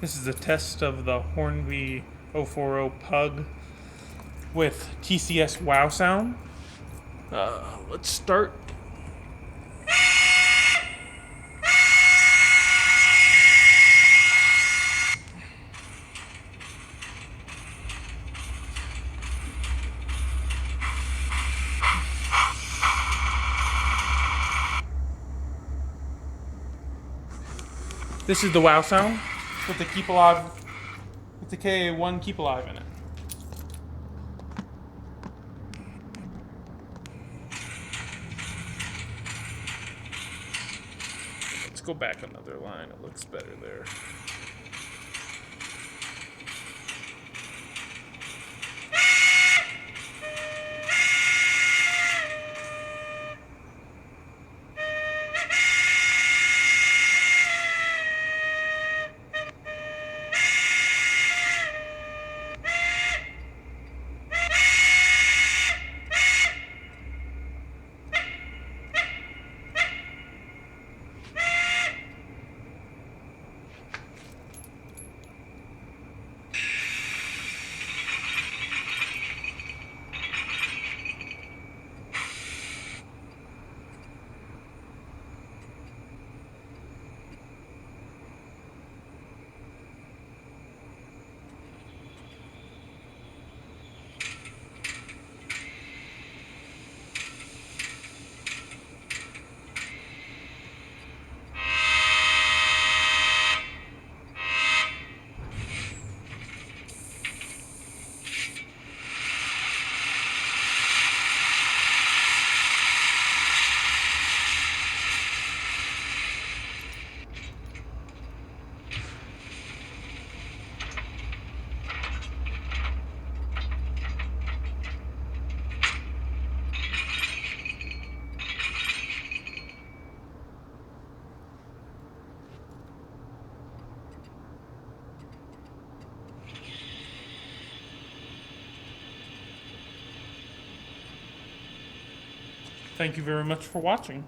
This is a test of the Hornby 040 Pug with TCS Wow Sound. Let's start. This is the Wow Sound with the Keep Alive, with the KA1 Keep Alive in it. Let's go back another line. It looks better there. Thank you very much for watching.